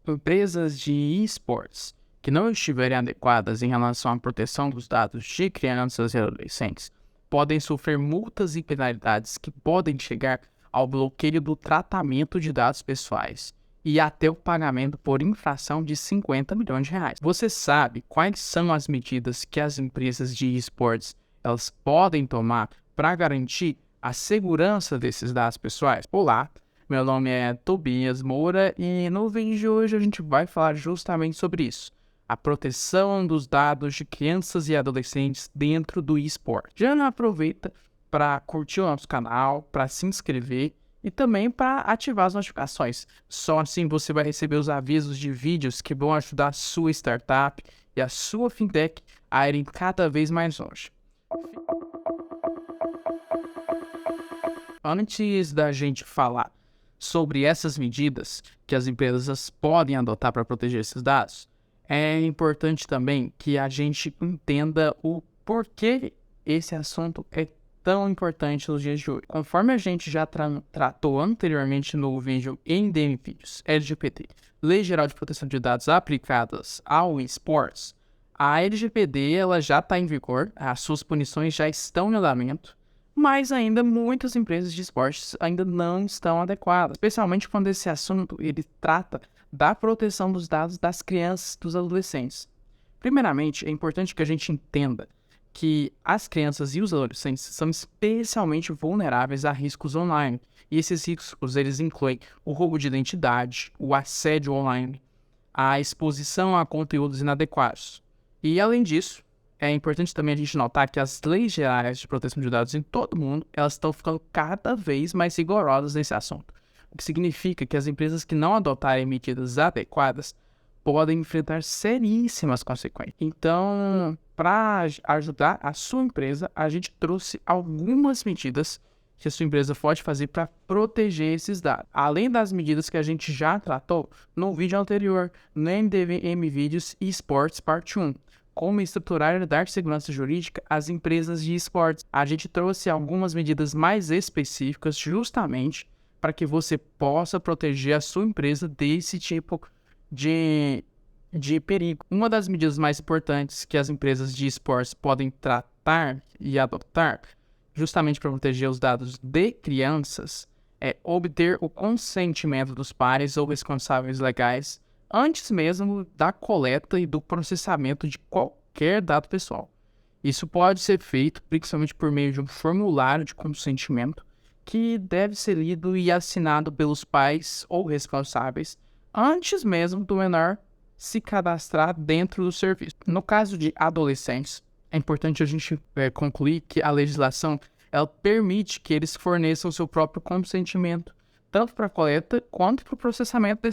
Empresas de esportes que não estiverem adequadas em relação à proteção dos dados de crianças e adolescentes podem sofrer multas e penalidades que podem chegar ao bloqueio do tratamento de dados pessoais e até o pagamento por infração de 50 milhões de reais. Você sabe quais são as medidas que as empresas de esportes elas podem tomar para garantir a segurança desses dados pessoais? Olá, meu nome é Tobias Moura e no vídeo de hoje a gente vai falar justamente sobre isso. A proteção dos dados de crianças e adolescentes dentro do esporte. Já aproveita para curtir o nosso canal, para se inscrever e também para ativar as notificações. Só assim você vai receber os avisos de vídeos que vão ajudar a sua startup e a sua fintech a irem cada vez mais longe. Antes da gente falar sobre essas medidas que as empresas podem adotar para proteger esses dados, é importante também que a gente entenda o porquê esse assunto é tão importante nos dias de hoje. Conforme a gente já tratou anteriormente no vídeo NDM Vídeos, LGPD, Lei Geral de Proteção de Dados aplicadas ao esportes, a LGPD ela já está em vigor, as suas punições já estão em andamento, mas ainda muitas empresas de esportes ainda não estão adequadas, especialmente quando esse assunto ele trata da proteção dos dados das crianças e dos adolescentes. Primeiramente, é importante que a gente entenda que as crianças e os adolescentes são especialmente vulneráveis a riscos online, e esses riscos eles incluem o roubo de identidade, o assédio online, a exposição a conteúdos inadequados. E além disso, é importante também a gente notar que as leis gerais de proteção de dados em todo o mundo, elas estão ficando cada vez mais rigorosas nesse assunto. O que significa que as empresas que não adotarem medidas adequadas podem enfrentar seríssimas consequências. Então, para ajudar a sua empresa, a gente trouxe algumas medidas que a sua empresa pode fazer para proteger esses dados. Além das medidas que a gente já tratou no vídeo anterior, no MDM Vídeos e Esportes Parte 1. Como estruturar e dar segurança jurídica às empresas de esportes. A gente trouxe algumas medidas mais específicas justamente para que você possa proteger a sua empresa desse tipo de perigo. Uma das medidas mais importantes que as empresas de esportes podem tratar e adotar, justamente para proteger os dados de crianças, é obter o consentimento dos pares ou responsáveis legais antes mesmo da coleta e do processamento de qualquer dado pessoal. Isso pode ser feito principalmente por meio de um formulário de consentimento que deve ser lido e assinado pelos pais ou responsáveis antes mesmo do menor se cadastrar dentro do serviço. No caso de adolescentes, é importante a gente concluir que a legislação ela permite que eles forneçam o seu próprio consentimento, tanto para a coleta quanto para o processamento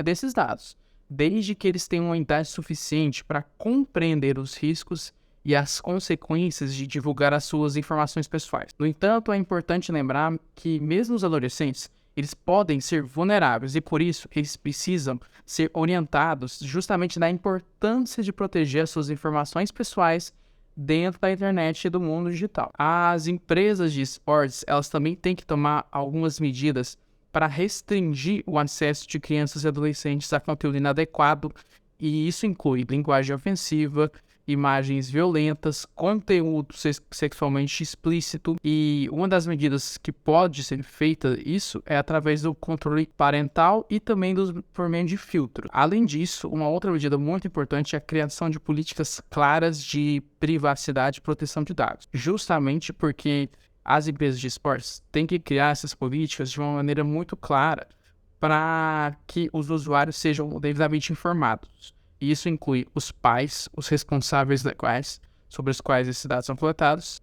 desses dados, desde que eles tenham uma idade suficiente para compreender os riscos e as consequências de divulgar as suas informações pessoais. No entanto, é importante lembrar que mesmo os adolescentes, eles podem ser vulneráveis e por isso eles precisam ser orientados justamente na importância de proteger as suas informações pessoais dentro da internet e do mundo digital. As empresas de esportes, elas também têm que tomar algumas medidas para restringir o acesso de crianças e adolescentes a conteúdo inadequado, e isso inclui linguagem ofensiva, imagens violentas, conteúdo sexualmente explícito, e uma das medidas que pode ser feita isso é através do controle parental e também por meio de filtro. Além disso, uma outra medida muito importante é a criação de políticas claras de privacidade e proteção de dados, justamente porque as empresas de esportes têm que criar essas políticas de uma maneira muito clara para que os usuários sejam devidamente informados. E isso inclui os pais, os responsáveis legais sobre os quais esses dados são coletados,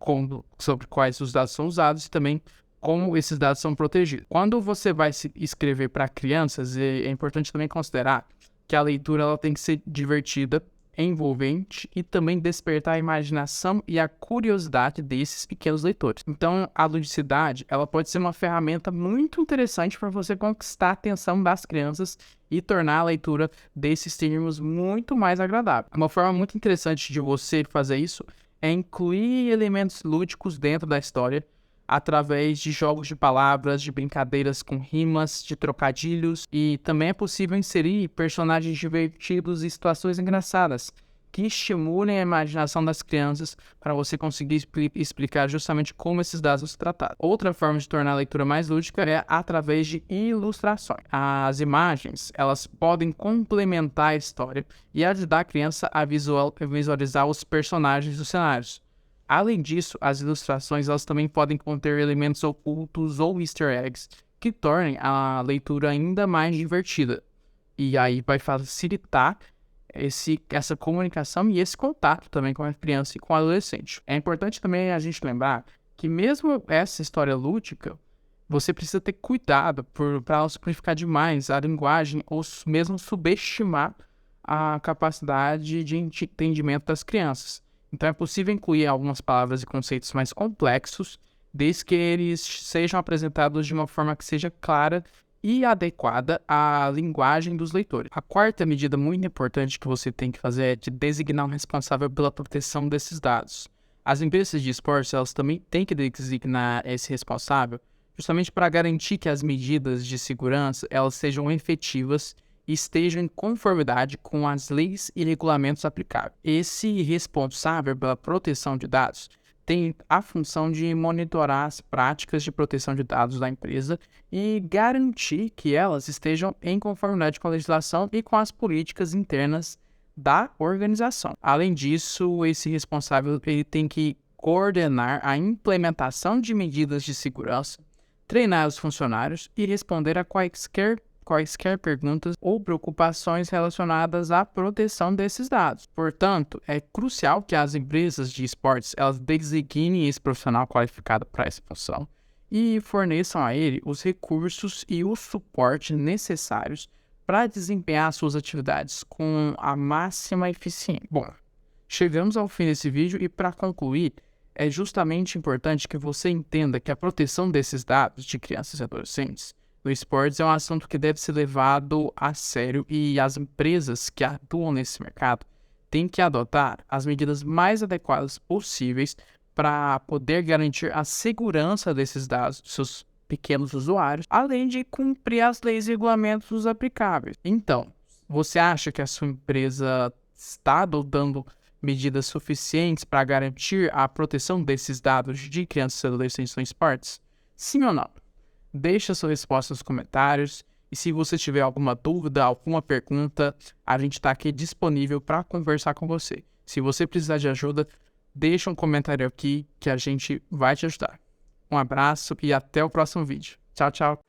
sobre quais os dados são usados e também como esses dados são protegidos. Quando você vai se escrever para crianças, é importante também considerar que a leitura ela tem que ser divertida, envolvente e também despertar a imaginação e a curiosidade desses pequenos leitores. Então, a ludicidade ela pode ser uma ferramenta muito interessante para você conquistar a atenção das crianças e tornar a leitura desses termos muito mais agradável. Uma forma muito interessante de você fazer isso é incluir elementos lúdicos dentro da história através de jogos de palavras, de brincadeiras com rimas, de trocadilhos, e também é possível inserir personagens divertidos e situações engraçadas que estimulem a imaginação das crianças para você conseguir explicar justamente como esses dados são tratados. Outra forma de tornar a leitura mais lúdica é através de ilustrações. As imagens, elas podem complementar a história e ajudar a criança a visualizar os personagens dos cenários. Além disso, as ilustrações elas também podem conter elementos ocultos ou easter eggs que tornem a leitura ainda mais divertida. E aí vai facilitar essa comunicação e esse contato também com a criança e com o adolescente. É importante também a gente lembrar que mesmo essa história lúdica, você precisa ter cuidado para ela simplificar demais a linguagem ou mesmo subestimar a capacidade de entendimento das crianças. Então é possível incluir algumas palavras e conceitos mais complexos, desde que eles sejam apresentados de uma forma que seja clara e adequada à linguagem dos leitores. A quarta medida muito importante que você tem que fazer é de designar um responsável pela proteção desses dados. As empresas de esportes, elas também têm que designar esse responsável, justamente para garantir que as medidas de segurança elas sejam efetivas e estejam em conformidade com as leis e regulamentos aplicáveis. Esse responsável pela proteção de dados tem a função de monitorar as práticas de proteção de dados da empresa e garantir que elas estejam em conformidade com a legislação e com as políticas internas da organização. Além disso, esse responsável ele tem que coordenar a implementação de medidas de segurança, treinar os funcionários e responder a quaisquer perguntas ou preocupações relacionadas à proteção desses dados. Portanto, é crucial que as empresas de esportes elas designem esse profissional qualificado para essa função e forneçam a ele os recursos e o suporte necessários para desempenhar suas atividades com a máxima eficiência. Bom, chegamos ao fim desse vídeo e para concluir, é justamente importante que você entenda que a proteção desses dados de crianças e adolescentes no esportes é um assunto que deve ser levado a sério e as empresas que atuam nesse mercado têm que adotar as medidas mais adequadas possíveis para poder garantir a segurança desses dados dos seus pequenos usuários, além de cumprir as leis e regulamentos aplicáveis. Então, você acha que a sua empresa está adotando medidas suficientes para garantir a proteção desses dados de crianças e adolescentes no esportes? Sim ou não? Deixe a sua resposta nos comentários e se você tiver alguma dúvida, alguma pergunta, a gente está aqui disponível para conversar com você. Se você precisar de ajuda, deixa um comentário aqui que a gente vai te ajudar. Um abraço e até o próximo vídeo. Tchau, tchau.